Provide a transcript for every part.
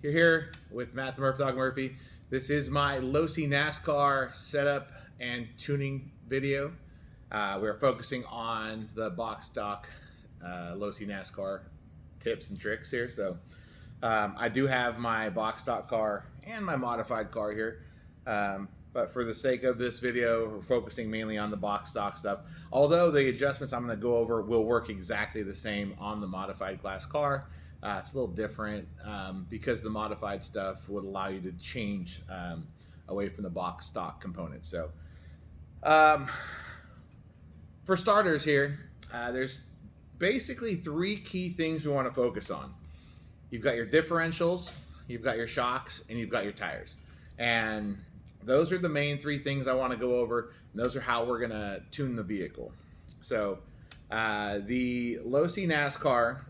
You're here with Matt the MurfDogg Murphy. This is my Losi NASCAR setup and tuning video. We're focusing on the box stock Losi NASCAR tips and tricks here. So I do have my box stock car and my modified car here. But for the sake of this video, we're focusing mainly on the box stock stuff. Although the adjustments I'm going to go over will work exactly the same on the modified class car. It's a little different because the modified stuff would allow you to change away from the box stock components. So for starters here, there's basically three key things we want to focus on. You've got your differentials, you've got your shocks, and you've got your tires. And those are the main three things I want to go over. And those are how we're going to tune the vehicle. So the Losi NASCAR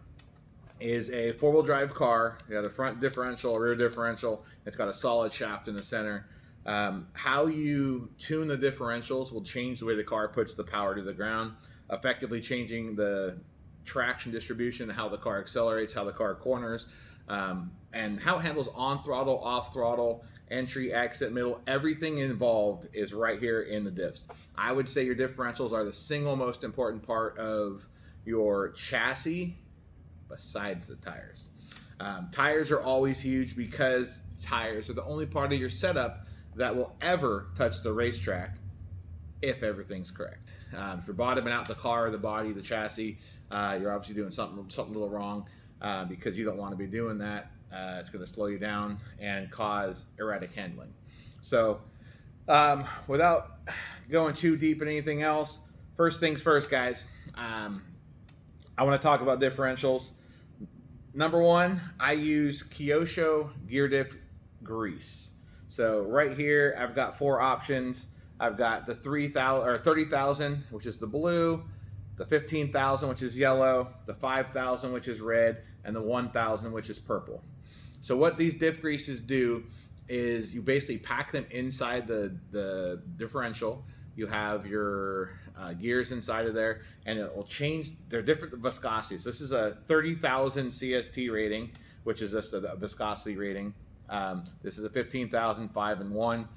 is a four-wheel drive car. You got a front differential, a rear differential. It's got a solid shaft in the center. How you tune the differentials will change the way the car puts the power to the ground, effectively changing the traction distribution, how the car accelerates, how the car corners, and how it handles on throttle, off throttle, entry, exit, middle. Everything involved is right here in the diffs. I would say your differentials are the single most important part of your chassis besides the tires. Tires are always huge because tires are the only part of your setup that will ever touch the racetrack if everything's correct. If you're bottoming out the car, the body, the chassis, you're obviously doing something a little wrong because you don't want to be doing that. It's going to slow you down and cause erratic handling. So without going too deep in anything else, first things first, guys. I want to talk about differentials. Number one, I use Kyosho gear diff grease. So right here, I've got four options. I've got the 3,000 or 30,000, which is the blue, the 15,000, which is yellow, the 5,000, which is red, and the 1,000, which is purple. So what these diff greases do is you basically pack them inside the differential. You have your gears inside of there, and it will change. They're different viscosities. So this is a 30,000 CST rating, which is just a viscosity rating. This is a 15,000, 5 and 1.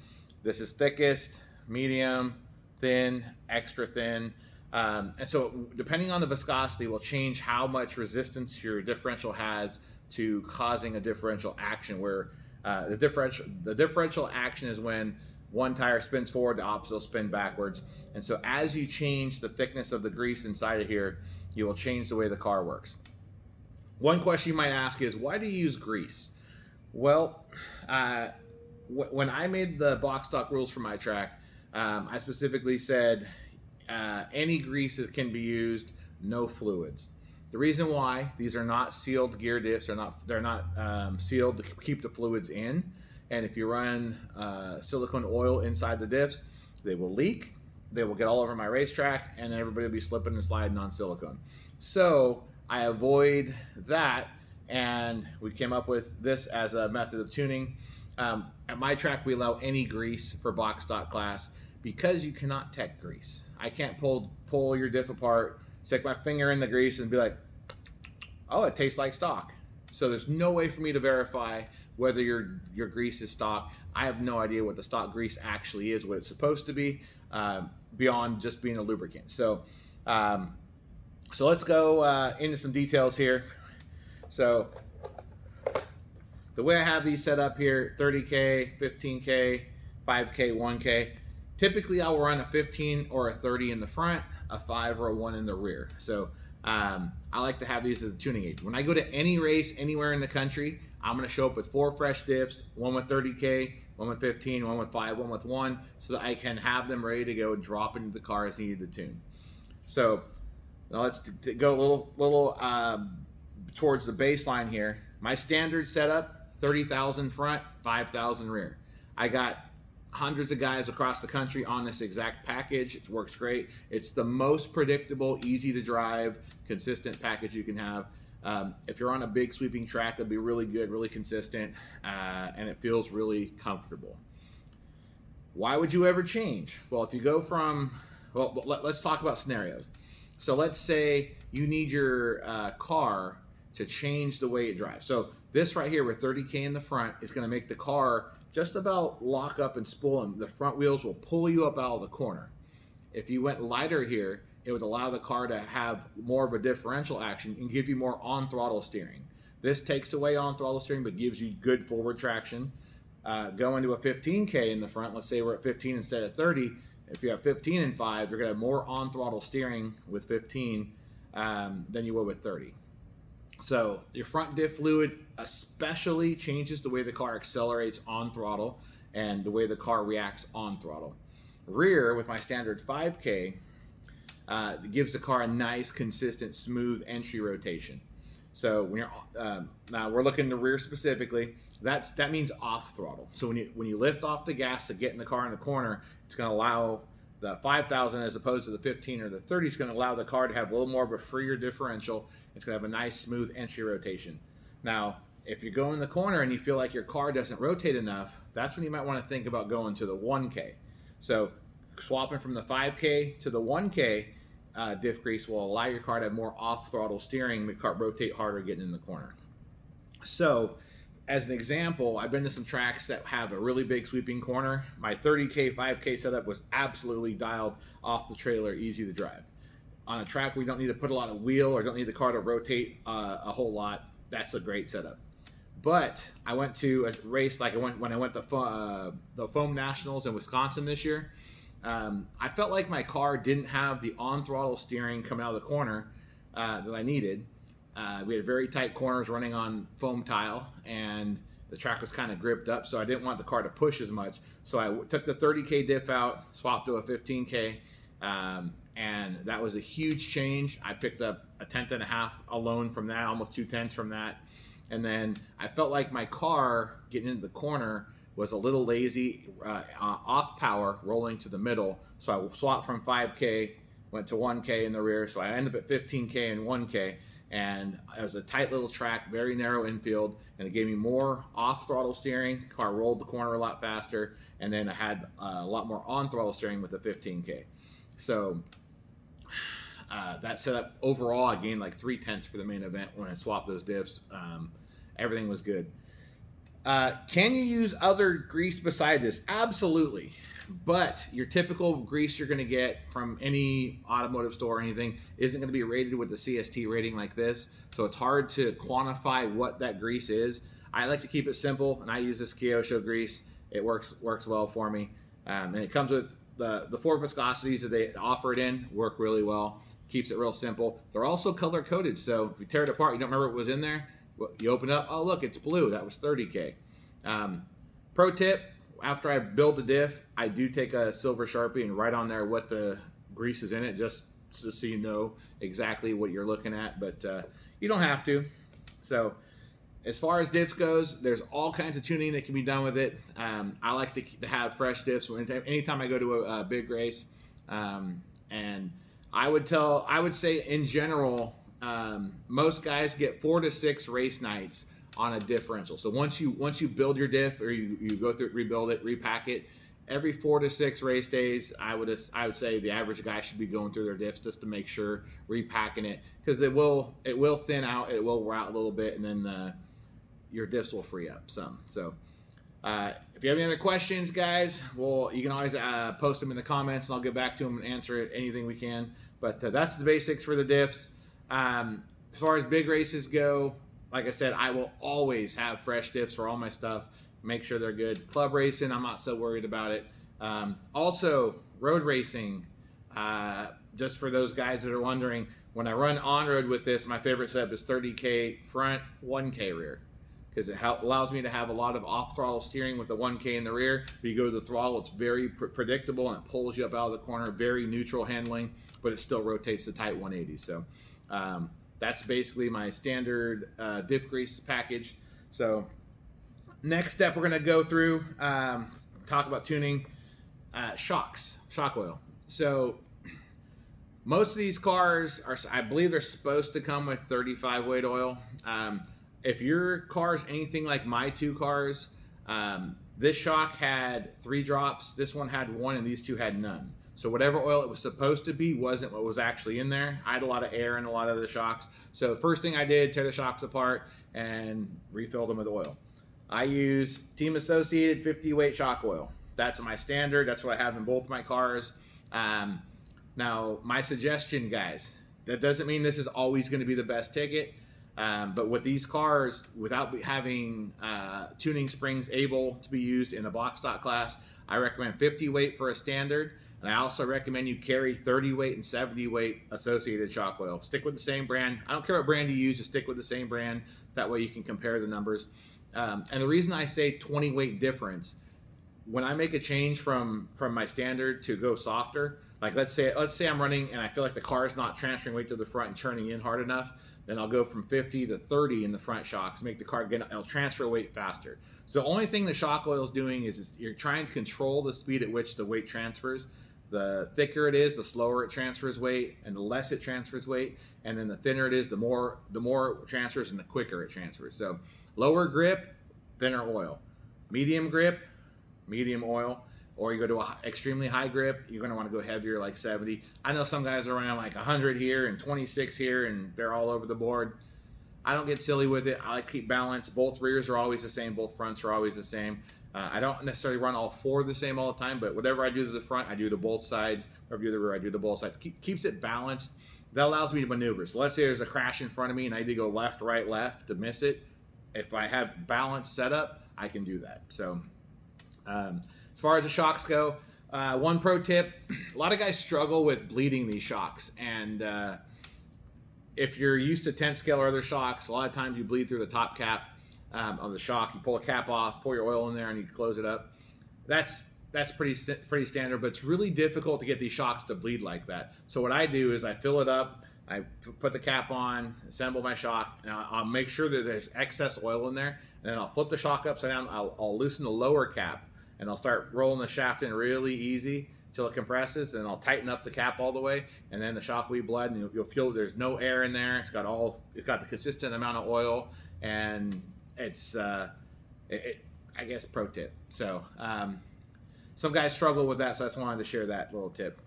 This is thickest, medium, thin, extra thin. And so depending on the viscosity will change how much resistance your differential has to causing a differential action, where the differential action is when one tire spins forward, the opposite will spin backwards. And so as you change the thickness of the grease inside of here, you will change the way the car works. One question you might ask is, why do you use grease? Well, when I made the box stock rules for my track, I specifically said any greases can be used, no fluids. The reason why, these are not sealed gear diffs, they're not sealed to keep the fluids in. And if you run silicone oil inside the diffs, they will leak, they will get all over my racetrack, and then everybody will be slipping and sliding on silicone. So I avoid that, and we came up with this as a method of tuning. At my track, we allow any grease for box stock class because you cannot tech grease. I can't pull your diff apart, stick my finger in the grease and be like, oh, it tastes like stock. So there's no way for me to verify whether your grease is stock. I have no idea what the stock grease actually is, what it's supposed to be, beyond just being a lubricant. So let's go into some details here. So the way I have these set up here, 30K, 15K, 5K, 1K. Typically I'll run a 15 or a 30 in the front, a 5 or a 1 in the rear. So I like to have these as a tuning aid. When I go to any race anywhere in the country, I'm going to show up with 4 fresh diffs, one with 30K, one with 15, one with 5, one with 1, so that I can have them ready to go drop into the car as needed to tune. So now let's go a little towards the baseline here. My standard setup, 30,000 front, 5,000 rear. I got hundreds of guys across the country on this exact package. It works great. It's the most predictable, easy to drive, consistent package you can have. If you're on a big sweeping track, it'll be really good, really consistent, and it feels really comfortable. Why would you ever change? Well, if you go from, let's talk about scenarios. So let's say you need your car to change the way it drives. So this right here with 30K in the front is going to make the car just about lock up and spool, and the front wheels will pull you up out of the corner. If you went lighter here, it would allow the car to have more of a differential action and give you more on throttle steering. This takes away on throttle steering but gives you good forward traction. Going to a 15K in the front, let's say we're at 15 instead of 30. If you have 15 and 5, you're going to have more on throttle steering with 15 than you would with 30. So your front diff fluid especially changes the way the car accelerates on throttle and the way the car reacts on throttle. Rear, with my standard 5K, gives the car a nice, consistent, smooth entry rotation. So when you're now we're looking to rear specifically, that means off throttle. So when you lift off the gas to get in the car in the corner, it's going to allow the 5,000 as opposed to the 15 or the 30 is going to allow the car to have a little more of a freer differential. It's going to have a nice smooth entry rotation. Now, if you go in the corner and you feel like your car doesn't rotate enough, that's when you might want to think about going to the 1K. So swapping from the 5K to the 1K diff grease will allow your car to have more off throttle steering, make the car rotate harder getting in the corner. So as an example, I've been to some tracks that have a really big sweeping corner. My 30K, 5K setup was absolutely dialed off the trailer, easy to drive. On a track we don't need to put a lot of wheel or don't need the car to rotate a whole lot, that's a great setup. But I went to a race like when I went to the Foam Nationals in Wisconsin this year. I felt like my car didn't have the on throttle steering coming out of the corner that I needed. We had very tight corners running on foam tile, and the track was kind of gripped up, so I didn't want the car to push as much. So I took the 30K diff out, swapped to a 15K, and that was a huge change. I picked up a tenth and a half alone from that, almost 2/10 from that. And then I felt like my car getting into the corner was a little lazy, off power, rolling to the middle. So I swapped from 5K, went to 1K in the rear. So I ended up at 15K and 1K. And it was a tight little track, very narrow infield, and it gave me more off throttle steering. Car rolled the corner a lot faster, and then I had a lot more on throttle steering with the 15K. So that setup overall, I gained like 3/10 for the main event when I swapped those diffs. Everything was good. Can you use other grease besides this? Absolutely. But your typical grease you're going to get from any automotive store or anything isn't going to be rated with the CST rating like this. So it's hard to quantify what that grease is. I like to keep it simple, and I use this Kyosho grease. It works well for me. And it comes with the 4 viscosities that they offer it in, work really well. Keeps it real simple. They're also color coded, so if you tear it apart, you don't remember what was in there. You open it up, oh look, it's blue. That was 30K. Pro tip, after I build the diff, I do take a silver Sharpie and write on there what the grease is in it, just so you know exactly what you're looking at, but you don't have to. So as far as diffs goes, there's all kinds of tuning that can be done with it. I like to have fresh diffs anytime I go to a big race. And I would say in general, most guys get 4 to 6 race nights on a differential. So once you build your diff, or you go through it, rebuild it, repack it, every 4 to 6 race days, I would say the average guy should be going through their diffs just to make sure, repacking it, because it will thin out, it will wear out a little bit, and then your diffs will free up some. So if you have any other questions, guys, well, you can always post them in the comments, and I'll get back to them and answer anything we can. But that's the basics for the diffs. As far as big races go, like I said, I will always have fresh diffs for all my stuff. Make sure they're good. Club racing, I'm not so worried about it. Also, road racing, just for those guys that are wondering, when I run on-road with this, my favorite setup is 30K front, 1K rear, because it allows me to have a lot of off-throttle steering with the 1K in the rear. If you go to the throttle, it's very predictable, and it pulls you up out of the corner, very neutral handling, but it still rotates the tight 180. So that's basically my standard diff grease package. So next step we're going to go through, talk about tuning shock oil. So most of these cars are, I believe they're supposed to come with 35 weight oil. If your car is anything like my 2 cars, this shock had 3 drops, this one had 1, and these 2 had none. So whatever oil it was supposed to be wasn't what was actually in there. I had a lot of air in a lot of the shocks. So the first thing I did, tear the shocks apart and refilled them with oil. I use Team Associated 50 weight shock oil. That's my standard. That's what I have in both my cars. Now, my suggestion, guys, that doesn't mean this is always going to be the best ticket. But with these cars, without having tuning springs able to be used in the box stock class, I recommend 50 weight for a standard. And I also recommend you carry 30 weight and 70 weight associated shock oil. Stick with the same brand. I don't care what brand you use, just stick with the same brand. That way you can compare the numbers. And the reason I say 20 weight difference, when I make a change from my standard to go softer, like let's say I'm running and I feel like the car is not transferring weight to the front and turning in hard enough, then I'll go from 50 to 30 in the front shocks, make the car it'll transfer weight faster. So the only thing the shock oil is doing is you're trying to control the speed at which the weight transfers. The thicker it is, the slower it transfers weight, and the less it transfers weight. And then the thinner it is, the more it transfers and the quicker it transfers. So lower grip, thinner oil. Medium grip, medium oil. Or you go to an extremely high grip, you're going to want to go heavier, like 70. I know some guys are running like 100 here and 26 here, and they're all over the board. I don't get silly with it. I like to keep balance. Both rears are always the same. Both fronts are always the same. I don't necessarily run all four the same all the time, but whatever I do to the front, I do to both sides. Whatever I do to the rear, I do to both sides. Keeps it balanced. That allows me to maneuver. So let's say there's a crash in front of me and I need to go left, right, left to miss it. If I have balance set up, I can do that. So as far as the shocks go, one pro tip, a lot of guys struggle with bleeding these shocks. And if you're used to 10 scale or other shocks, a lot of times you bleed through the top cap of the shock. You pull a cap off, pour your oil in there, and you close it up. That's pretty standard, but it's really difficult to get these shocks to bleed like that. So what I do is I fill it up, I put the cap on, assemble my shock, and I'll make sure that there's excess oil in there, and then I'll flip the shock upside down. I'll loosen the lower cap, and I'll start rolling the shaft in really easy until it compresses, and I'll tighten up the cap all the way, and then the shock will be bled, and you'll feel there's no air in there. It's got the consistent amount of oil, and it's I guess pro tip. So some guys struggle with that, so I just wanted to share that little tip.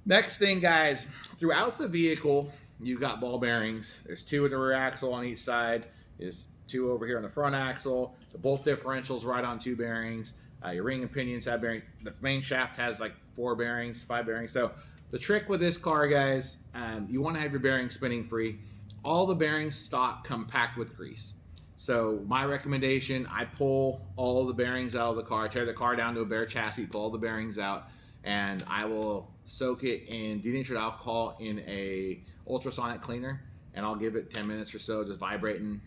Next thing, guys, throughout the vehicle, you've got ball bearings. There's 2 in the rear axle on each side. There's 2 over here on the front axle. The bolt differentials right on 2 bearings. Your ring and pinions have bearings. The main shaft has like 4 bearings, 5 bearings. So the trick with this car, guys, you want to have your bearings spinning free. All the bearings stock come packed with grease. So my recommendation, I pull all the bearings out of the car, tear the car down to a bare chassis, pull all the bearings out, and I will soak it in denatured alcohol in a ultrasonic cleaner, and I'll give it 10 minutes or so, just vibrating,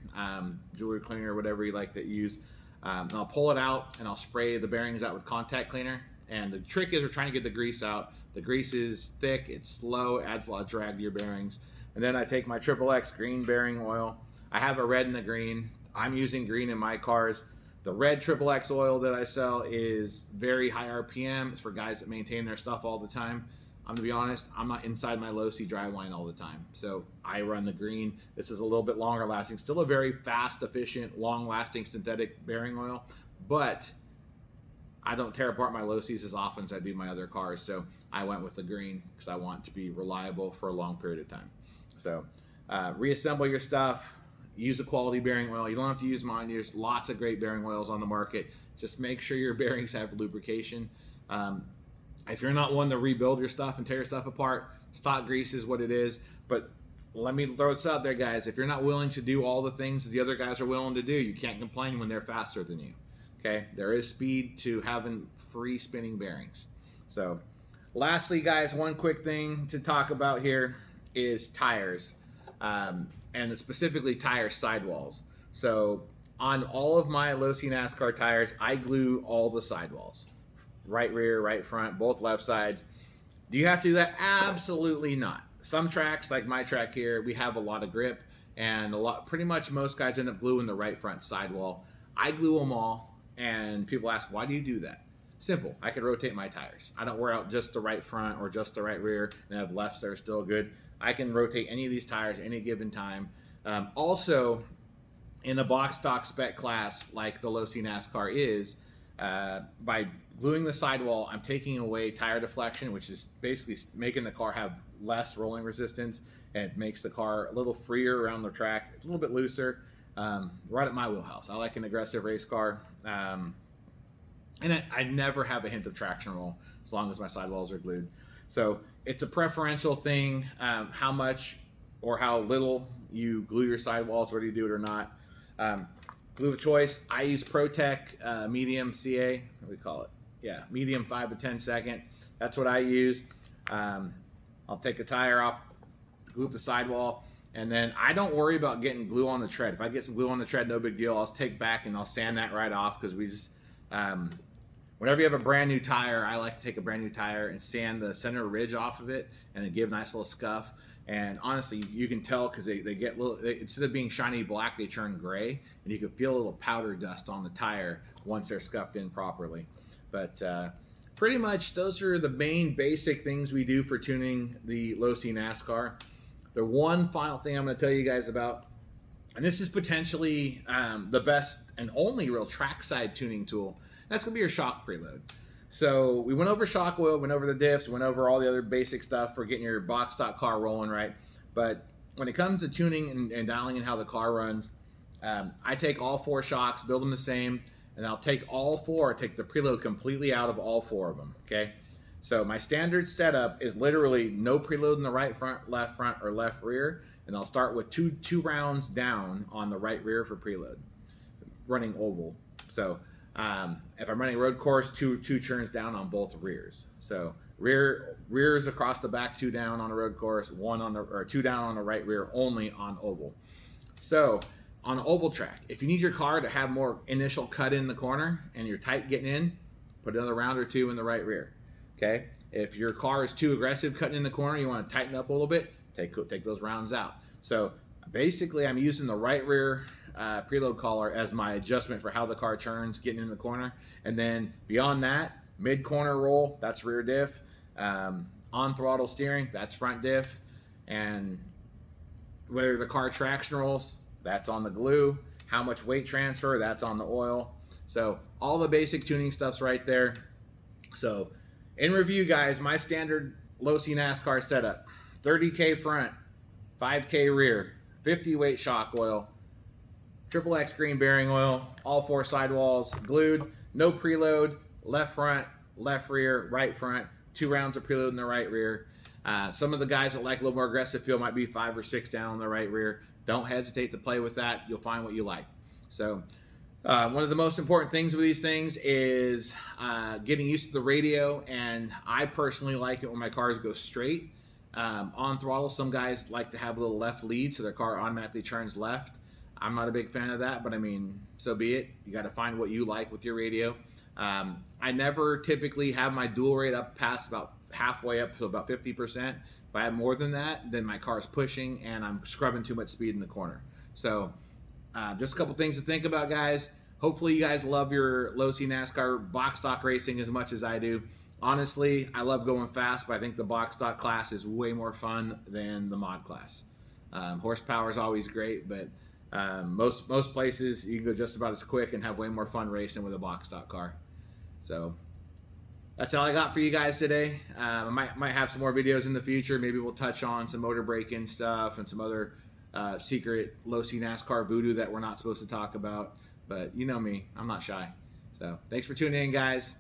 jewelry cleaner, whatever you like to use. And I'll pull it out and I'll spray the bearings out with contact cleaner. And the trick is we're trying to get the grease out. The grease is thick, it's slow, adds a lot of drag to your bearings. And then I take my XXX green bearing oil. I have a red and a green. I'm using green in my cars. The red XXX oil that I sell is very high RPM. It's for guys that maintain their stuff all the time. I'm gonna be honest, I'm not inside my Losi driveline all the time. So I run the green. This is a little bit longer lasting, still a very fast, efficient, long lasting synthetic bearing oil, but I don't tear apart my Losis as often as I do my other cars. So I went with the green because I want to be reliable for a long period of time. So reassemble your stuff. Use a quality bearing oil. You don't have to use mine. There's lots of great bearing oils on the market. Just make sure your bearings have lubrication. If you're not one to rebuild your stuff and tear your stuff apart, stock grease is what it is. But let me throw this out there, guys. If you're not willing to do all the things that the other guys are willing to do, you can't complain when they're faster than you. Okay? There is speed to having free spinning bearings. So lastly, guys, one quick thing to talk about here is tires. And specifically tire sidewalls. So on all of my Losi NASCAR tires, I glue all the sidewalls. Right rear, right front, both left sides. Do you have to do that? Absolutely not. Some tracks, like my track here, we have a lot of grip, and pretty much most guys end up gluing the right front sidewall. I glue them all, and people ask, why do you do that? Simple. I can rotate my tires. I don't wear out just the right front or just the right rear and have lefts that are still good. I can rotate any of these tires any given time. Also, in a box stock spec class like the Losi NASCAR is, By gluing the sidewall, I'm taking away tire deflection, which is basically making the car have less rolling resistance, and it makes the car a little freer around the track. It's a little bit looser, right at my wheelhouse. I like an aggressive race car, and I never have a hint of traction roll as long as my sidewalls are glued. So it's a preferential thing, how much or how little you glue your sidewalls, whether you do it or not. Glue of choice, I use ProTech medium CA, what do we call it? Yeah, medium 5 to 10 second. That's what I use. I'll take a tire off, glue up the sidewall, and then I don't worry about getting glue on the tread. If I get some glue on the tread, no big deal. I'll take back and I'll sand that right off, because we just, whenever you have a brand new tire, I like to take a brand new tire and sand the center ridge off of it and then give a nice little scuff. And honestly, you can tell, because they get little, instead of being shiny black, they turn gray, and you can feel a little powder dust on the tire once they're scuffed in properly. But pretty much those are the main basic things we do for tuning the Losi NASCAR. The one final thing I'm going to tell you guys about, and this is potentially the best and only real trackside tuning tool, that's going to be your shock preload. So we went over shock oil, went over the diffs, went over all the other basic stuff for getting your box stock car rolling right. But when it comes to tuning and dialing in how the car runs, I take all 4 shocks, build them the same, and I'll take all 4, take the preload completely out of all 4 of them, okay? So my standard setup is literally no preload in the right front, or left rear, and I'll start with two rounds down on the right rear for preload, running oval. So if I'm running road course, two churns down on both rears. So rears across the back, 2 down on a road course, 2 down on the right rear only on oval. So on an oval track, if you need your car to have more initial cut in the corner and you're tight getting in, put another round or 2 in the right rear. Okay. If your car is too aggressive cutting in the corner, you want to tighten up a little bit, take those rounds out. So basically, I'm using the right rear preload collar as my adjustment for how the car turns getting in the corner. And then beyond that, mid corner roll, that's rear diff. On throttle steering, that's front diff. And whether the car traction rolls, that's on the glue. How much weight transfer, that's on the oil. So all the basic tuning stuff's right there. So in review, guys, my standard Losi NASCAR setup: 30K front, 5K rear, 50 weight shock oil, XXX green bearing oil, all 4 sidewalls glued, no preload, left front, left rear, right front, 2 rounds of preload in the right rear. Some of the guys that like a little more aggressive feel might be 5 or 6 down on the right rear. Don't hesitate to play with that. You'll find what you like. So one of the most important things with these things is getting used to the radio, and I personally like it when my cars go straight. On throttle, some guys like to have a little left lead so their car automatically turns left. I'm not a big fan of that, but I mean, so be it. You got to find what you like with your radio. I never typically have my dual rate up past about halfway up to about 50%. If I have more than that, then my car is pushing and I'm scrubbing too much speed in the corner. So just a couple things to think about, guys. Hopefully you guys love your Losi NASCAR box stock racing as much as I do. Honestly, I love going fast, but I think the box stock class is way more fun than the mod class. Horsepower is always great, but most places you can go just about as quick and have way more fun racing with a box stock car. So that's all I got for you guys today. I might have some more videos in the future. Maybe we'll touch on some motor braking stuff and some other secret Losi NASCAR voodoo that we're not supposed to talk about. But you know me, I'm not shy. So thanks for tuning in, guys.